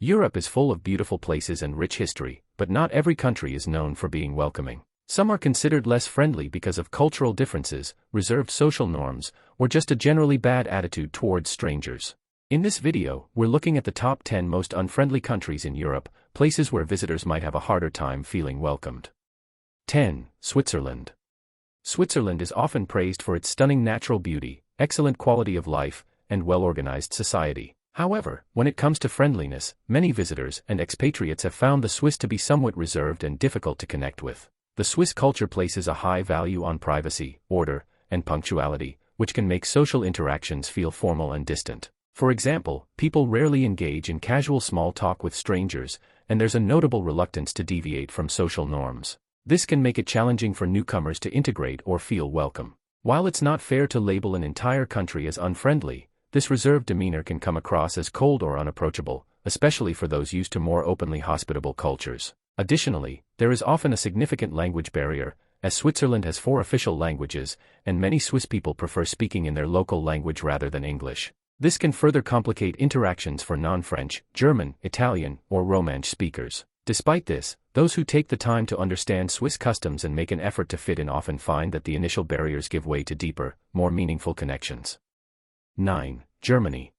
Europe is full of beautiful places and rich history, but not every country is known for being welcoming. Some are considered less friendly because of cultural differences, reserved social norms, or just a generally bad attitude towards strangers. In this video, we're looking at the top 10 most unfriendly countries in Europe, places where visitors might have a harder time feeling welcomed. 10. Switzerland. Switzerland is often praised for its stunning natural beauty, excellent quality of life, and well-organized society. However, when it comes to friendliness, many visitors and expatriates have found the Swiss to be somewhat reserved and difficult to connect with. The Swiss culture places a high value on privacy, order, and punctuality, which can make social interactions feel formal and distant. For example, people rarely engage in casual small talk with strangers, and there's a notable reluctance to deviate from social norms. This can make it challenging for newcomers to integrate or feel welcome. While it's not fair to label an entire country as unfriendly, this reserved demeanor can come across as cold or unapproachable, especially for those used to more openly hospitable cultures. Additionally, there is often a significant language barrier, as Switzerland has 4 official languages, and many Swiss people prefer speaking in their local language rather than English. This can further complicate interactions for non-French, German, Italian, or Romansh speakers. Despite this, those who take the time to understand Swiss customs and make an effort to fit in often find that the initial barriers give way to deeper, more meaningful connections. 9. Germany.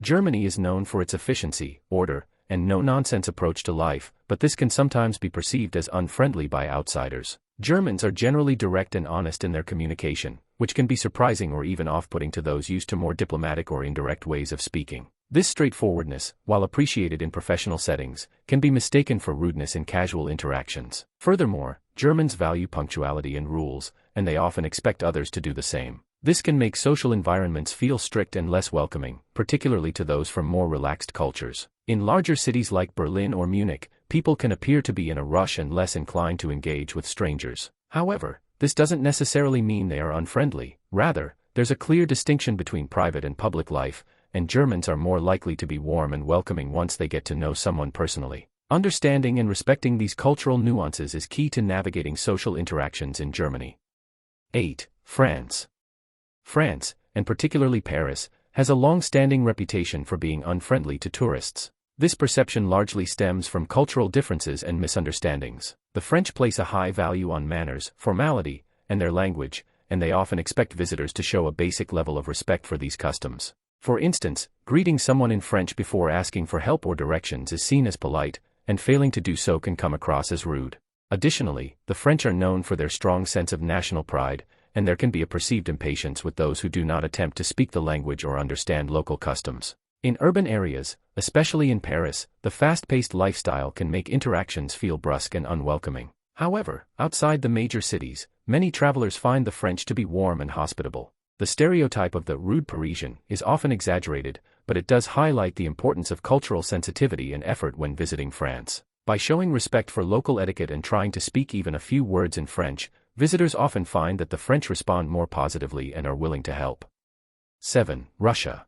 Germany is known for its efficiency, order, and no-nonsense approach to life, but this can sometimes be perceived as unfriendly by outsiders. Germans are generally direct and honest in their communication, which can be surprising or even off-putting to those used to more diplomatic or indirect ways of speaking. This straightforwardness, while appreciated in professional settings, can be mistaken for rudeness in casual interactions. Furthermore, Germans value punctuality and rules, and they often expect others to do the same. This can make social environments feel strict and less welcoming, particularly to those from more relaxed cultures. In larger cities like Berlin or Munich, people can appear to be in a rush and less inclined to engage with strangers. However, this doesn't necessarily mean they are unfriendly. Rather, there's a clear distinction between private and public life, and Germans are more likely to be warm and welcoming once they get to know someone personally. Understanding and respecting these cultural nuances is key to navigating social interactions in Germany. 8. France. France, and particularly Paris, has a long-standing reputation for being unfriendly to tourists. This perception largely stems from cultural differences and misunderstandings. The French place a high value on manners, formality, and their language, and they often expect visitors to show a basic level of respect for these customs. For instance, greeting someone in French before asking for help or directions is seen as polite, and failing to do so can come across as rude. Additionally, the French are known for their strong sense of national pride, and there can be a perceived impatience with those who do not attempt to speak the language or understand local customs. In urban areas, especially in Paris, the fast-paced lifestyle can make interactions feel brusque and unwelcoming. However, outside the major cities, many travelers find the French to be warm and hospitable. The stereotype of the rude Parisian is often exaggerated, but it does highlight the importance of cultural sensitivity and effort when visiting France. By showing respect for local etiquette and trying to speak even a few words in French, visitors often find that the French respond more positively and are willing to help. 7. Russia.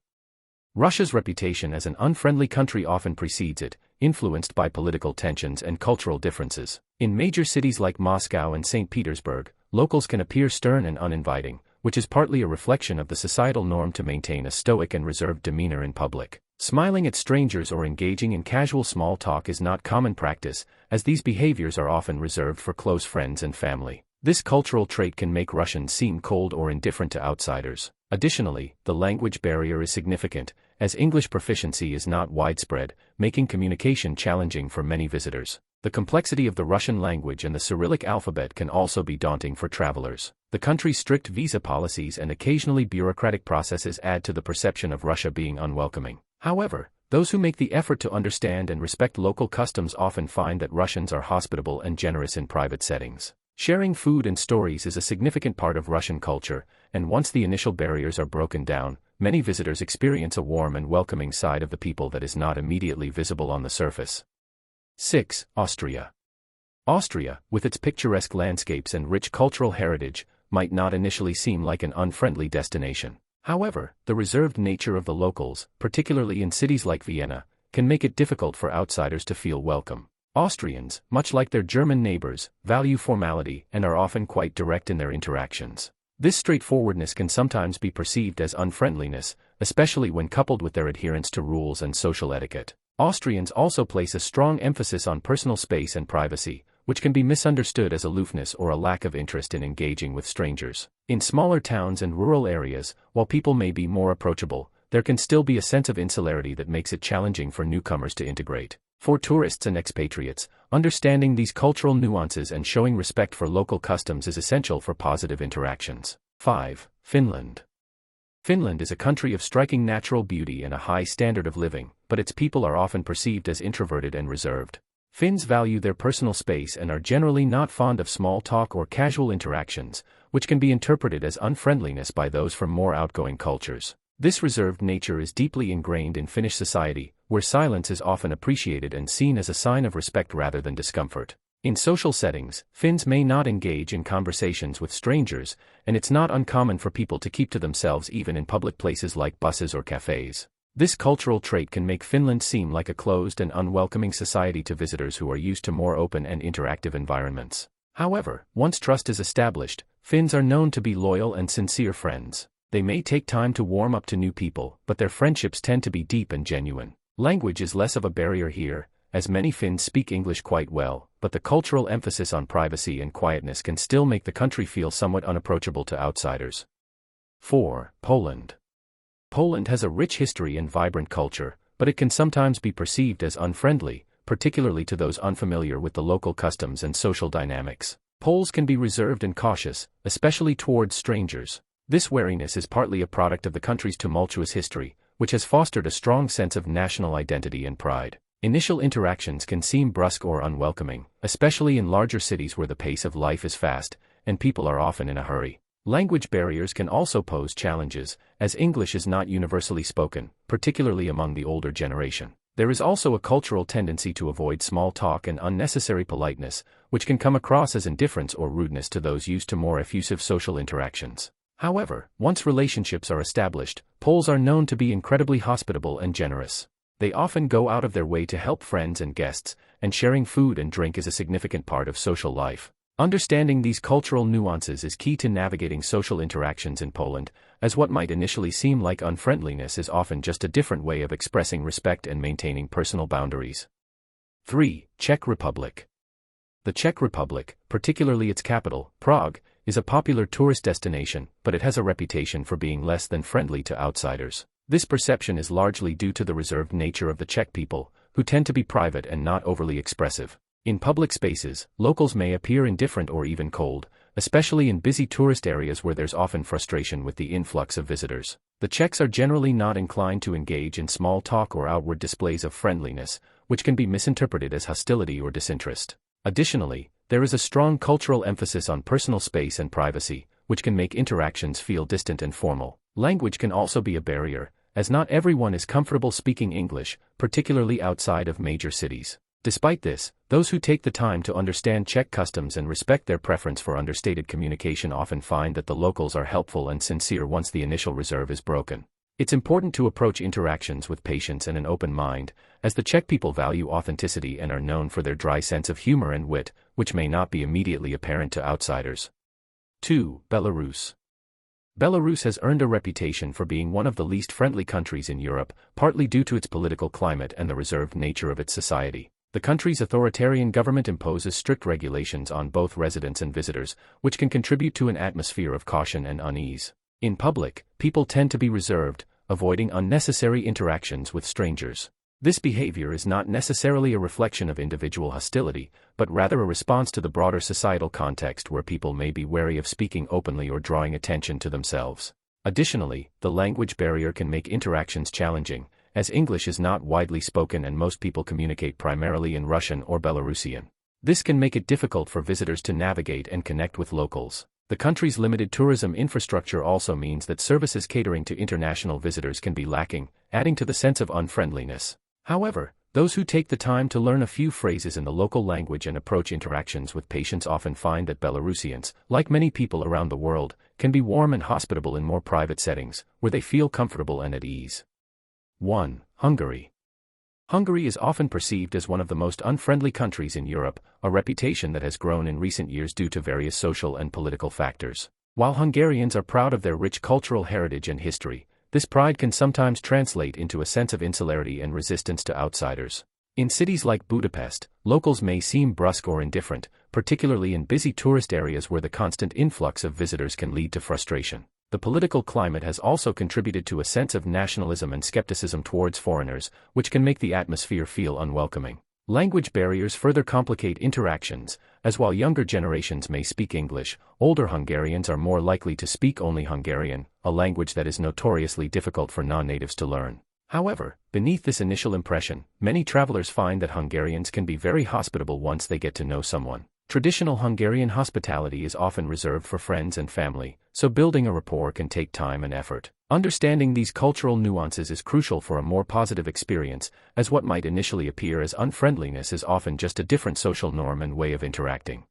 Russia's reputation as an unfriendly country often precedes it, influenced by political tensions and cultural differences. In major cities like Moscow and St. Petersburg, locals can appear stern and uninviting, which is partly a reflection of the societal norm to maintain a stoic and reserved demeanor in public. Smiling at strangers or engaging in casual small talk is not common practice, as these behaviors are often reserved for close friends and family. This cultural trait can make Russians seem cold or indifferent to outsiders. Additionally, the language barrier is significant, as English proficiency is not widespread, making communication challenging for many visitors. The complexity of the Russian language and the Cyrillic alphabet can also be daunting for travelers. The country's strict visa policies and occasionally bureaucratic processes add to the perception of Russia being unwelcoming. However, those who make the effort to understand and respect local customs often find that Russians are hospitable and generous in private settings. Sharing food and stories is a significant part of Russian culture, and once the initial barriers are broken down, many visitors experience a warm and welcoming side of the people that is not immediately visible on the surface. 6. Austria. Austria, with its picturesque landscapes and rich cultural heritage, might not initially seem like an unfriendly destination. However, the reserved nature of the locals, particularly in cities like Vienna, can make it difficult for outsiders to feel welcome. Austrians, much like their German neighbors, value formality and are often quite direct in their interactions. This straightforwardness can sometimes be perceived as unfriendliness, especially when coupled with their adherence to rules and social etiquette. Austrians also place a strong emphasis on personal space and privacy, which can be misunderstood as aloofness or a lack of interest in engaging with strangers. In smaller towns and rural areas, while people may be more approachable, there can still be a sense of insularity that makes it challenging for newcomers to integrate. For tourists and expatriates, understanding these cultural nuances and showing respect for local customs is essential for positive interactions. 5. Finland. Finland is a country of striking natural beauty and a high standard of living, but its people are often perceived as introverted and reserved. Finns value their personal space and are generally not fond of small talk or casual interactions, which can be interpreted as unfriendliness by those from more outgoing cultures. This reserved nature is deeply ingrained in Finnish society, where silence is often appreciated and seen as a sign of respect rather than discomfort. In social settings, Finns may not engage in conversations with strangers, and it's not uncommon for people to keep to themselves even in public places like buses or cafes. This cultural trait can make Finland seem like a closed and unwelcoming society to visitors who are used to more open and interactive environments. However, once trust is established, Finns are known to be loyal and sincere friends. They may take time to warm up to new people, but their friendships tend to be deep and genuine. Language is less of a barrier here, as many Finns speak English quite well, but the cultural emphasis on privacy and quietness can still make the country feel somewhat unapproachable to outsiders. 4. Poland. Poland has a rich history and vibrant culture, but it can sometimes be perceived as unfriendly, particularly to those unfamiliar with the local customs and social dynamics. Poles can be reserved and cautious, especially towards strangers. This wariness is partly a product of the country's tumultuous history, which has fostered a strong sense of national identity and pride. Initial interactions can seem brusque or unwelcoming, especially in larger cities where the pace of life is fast, and people are often in a hurry. Language barriers can also pose challenges, as English is not universally spoken, particularly among the older generation. There is also a cultural tendency to avoid small talk and unnecessary politeness, which can come across as indifference or rudeness to those used to more effusive social interactions. However, once relationships are established, Poles are known to be incredibly hospitable and generous. They often go out of their way to help friends and guests, and sharing food and drink is a significant part of social life. Understanding these cultural nuances is key to navigating social interactions in Poland, as what might initially seem like unfriendliness is often just a different way of expressing respect and maintaining personal boundaries. 3. Czech Republic. The Czech Republic, particularly its capital, Prague, is a popular tourist destination, but it has a reputation for being less than friendly to outsiders. This perception is largely due to the reserved nature of the Czech people, who tend to be private and not overly expressive. In public spaces, locals may appear indifferent or even cold, especially in busy tourist areas where there's often frustration with the influx of visitors. The Czechs are generally not inclined to engage in small talk or outward displays of friendliness, which can be misinterpreted as hostility or disinterest. Additionally, there is a strong cultural emphasis on personal space and privacy, which can make interactions feel distant and formal. Language can also be a barrier, as not everyone is comfortable speaking English, particularly outside of major cities. Despite this, those who take the time to understand Czech customs and respect their preference for understated communication often find that the locals are helpful and sincere once the initial reserve is broken. It's important to approach interactions with patience and an open mind, as the Czech people value authenticity and are known for their dry sense of humor and wit, which may not be immediately apparent to outsiders. 2. Belarus. Belarus has earned a reputation for being one of the least friendly countries in Europe, partly due to its political climate and the reserved nature of its society. The country's authoritarian government imposes strict regulations on both residents and visitors, which can contribute to an atmosphere of caution and unease. In public, people tend to be reserved, avoiding unnecessary interactions with strangers. This behavior is not necessarily a reflection of individual hostility, but rather a response to the broader societal context where people may be wary of speaking openly or drawing attention to themselves. Additionally, the language barrier can make interactions challenging, as English is not widely spoken and most people communicate primarily in Russian or Belarusian. This can make it difficult for visitors to navigate and connect with locals. The country's limited tourism infrastructure also means that services catering to international visitors can be lacking, adding to the sense of unfriendliness. However, those who take the time to learn a few phrases in the local language and approach interactions with patience often find that Belarusians, like many people around the world, can be warm and hospitable in more private settings, where they feel comfortable and at ease. 1. Hungary. Hungary is often perceived as one of the most unfriendly countries in Europe, a reputation that has grown in recent years due to various social and political factors. While Hungarians are proud of their rich cultural heritage and history, this pride can sometimes translate into a sense of insularity and resistance to outsiders. In cities like Budapest, locals may seem brusque or indifferent, particularly in busy tourist areas where the constant influx of visitors can lead to frustration. The political climate has also contributed to a sense of nationalism and skepticism towards foreigners, which can make the atmosphere feel unwelcoming. Language barriers further complicate interactions, as while younger generations may speak English, older Hungarians are more likely to speak only Hungarian, a language that is notoriously difficult for non-natives to learn. However, beneath this initial impression, many travelers find that Hungarians can be very hospitable once they get to know someone. Traditional Hungarian hospitality is often reserved for friends and family, so building a rapport can take time and effort. Understanding these cultural nuances is crucial for a more positive experience, as what might initially appear as unfriendliness is often just a different social norm and way of interacting.